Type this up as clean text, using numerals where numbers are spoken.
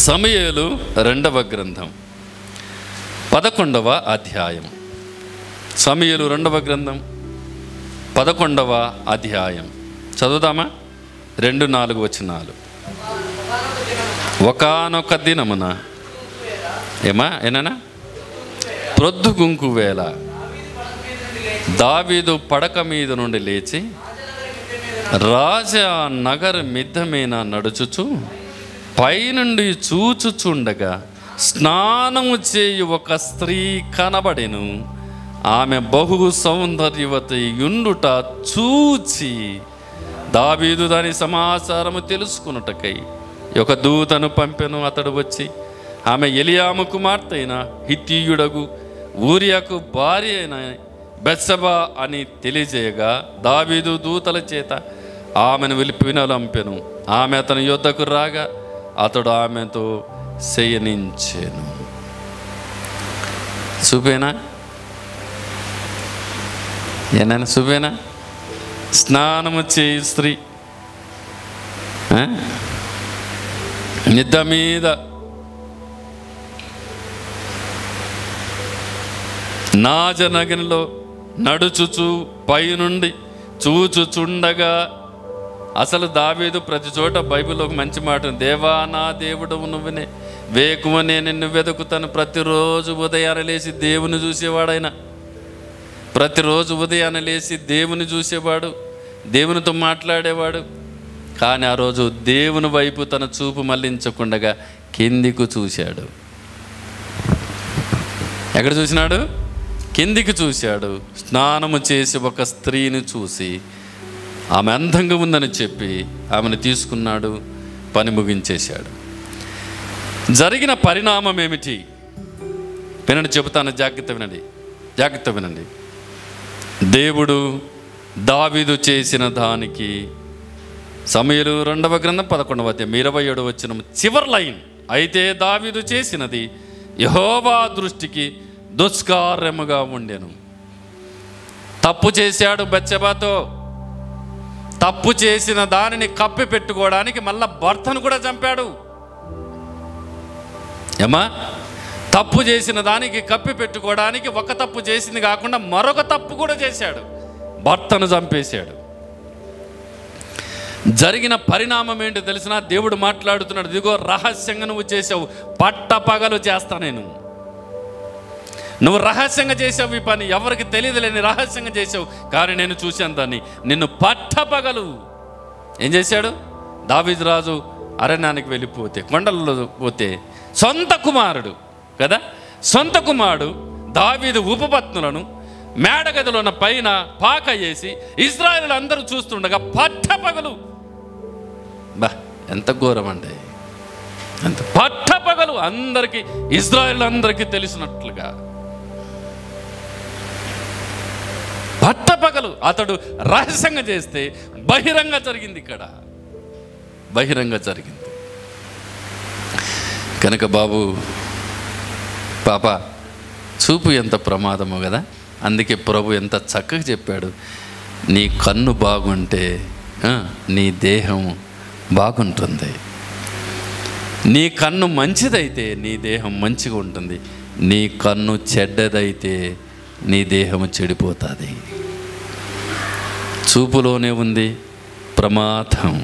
సమూయేలు రెండవ గ్రంథం 11వ అధ్యాయం. సమూయేలు రెండవ గ్రంథం 11వ అధ్యాయం చదువుదామా? 2-4 వచనాలు. ఒకానొక దినమున ఏనా ప్రొద్దుగుంకు వేళ దావీదు పడక మీద నుండి లేచి రాజా నగర మిద్దె మీద నడుచుచు పైనుండి చూచుచుండగా స్నానము చేయు ఒక స్త్రీ కనబడెను. ఆమె బహు సౌందర్యవతి యుండుట చూచి దావీదు దాని సమాచారము తెలుసుకున్నటకై ఒక దూతను పంపెను. అతడు వచ్చి ఆమె ఎలియాము కుమార్తె అయిన హిత్తీయుడగు ఊరియాకు భార్య అయిన బెత్షెబా అని తెలియజేయగా దావీదు దూతల చేత ఆమెను వినలంపెను. ఆమె అతని యొద్దకు రాగా అతడు ఆమెతో శయనించెను. చూపేనా? ఏనైనా చూపేనా? స్నానము చేయి స్త్రీ నిద్ద మీద నాజనగనిలో నడుచుచు పైనుండి చూచుచుండగా. అసలు దావీదు ప్రతి చోట బైబిల్లో ఒక మంచి మాట, దేవా నా దేవుడు నువ్వునే వేకువనే నిన్ను వెతుకుతాను. ప్రతిరోజు ఉదయాన్నే లేచి దేవుని చూసేవాడైనా, ప్రతిరోజు ఉదయాన్నే లేచి దేవుని చూసేవాడు, దేవునితో మాట్లాడేవాడు. కానీ ఆ రోజు దేవుని వైపు తన చూపు మళ్లించకుండా కిందికి చూశాడు. ఎక్కడ చూసినాడు? కిందికి చూశాడు. స్నానము చేసి ఒక స్త్రీని చూసి ఆమె అందంగా ఉందని చెప్పి ఆమెను తీసుకున్నాడు, పని ముగించేశాడు. జరిగిన పరిణామం ఏమిటి వినండి, చెబుతాను. జాగ్రత్త వినండి. దేవుడు దావీదు చేసిన దానికి సమూయేలు రెండవ గ్రంథం 11వ అధ్యాయం 27వ వచనం చివరి లైన్. అయితే దావీదు చేసినది యెహోవా దృష్టికి దుష్కార్యముగా ఉండెను. తప్పు చేశాడు బెత్షెబాతో. తప్పు చేసిన దానిని కప్పి పెట్టుకోవడానికి మళ్ళా భర్తను కూడా చంపాడు. తప్పు చేసిన దానికి కప్పి పెట్టుకోవడానికి ఒక తప్పు చేసింది కాకుండా మరొక తప్పు కూడా చేశాడు, భర్తను చంపేశాడు. జరిగిన పరిణామం ఏంటో తెలిసినా దేవుడు మాట్లాడుతున్నాడు. ఇదిగో రహస్యంగా నువ్వు చేసావు, పట్టపగలు చేస్తా నేను. నువ్వు రహస్యంగా చేసావు ఈ పని, ఎవరికి తెలియదులేని రహస్యంగా చేసావు, కానీ నేను చూశాను దాన్ని. నిన్ను పట్టపగలు ఏం చేశాడు? దావీదు రాజు అరణ్యానికి వెళ్ళిపోతే, కొండలలో పోతే సొంత కుమారుడు కదా, సొంత కుమారుడు దావీదు ఉపపత్నులను మేడగదిలో ఉన్న పైన పాక వేసి ఇశ్రాయేలు అందరూ చూస్తుండగా పట్టపగలు. ఎంత ఘోరం అంటే అంత పట్టపగలు అందరికీ, ఇశ్రాయేలు అందరికీ తెలిసినట్లుగా పట్టపగలు అతడు రహస్యంగా చేస్తే బహిరంగ జరిగింది. ఇక్కడ బహిరంగ జరిగింది కనుక బాబు పాప చూపు ఎంత ప్రమాదమో కదా. అందుకే ప్రభు ఎంత చక్కగా చెప్పాడు, నీ కన్ను బాగుంటే నీ దేహం బాగుంటుంది. నీ కన్ను మంచిదైతే నీ దేహం మంచిగా ఉంటుంది. నీ కన్ను చెడ్డదైతే నీ దేహం చెడిపోతుంది. చూపులోనే ఉంది ప్రమాదం.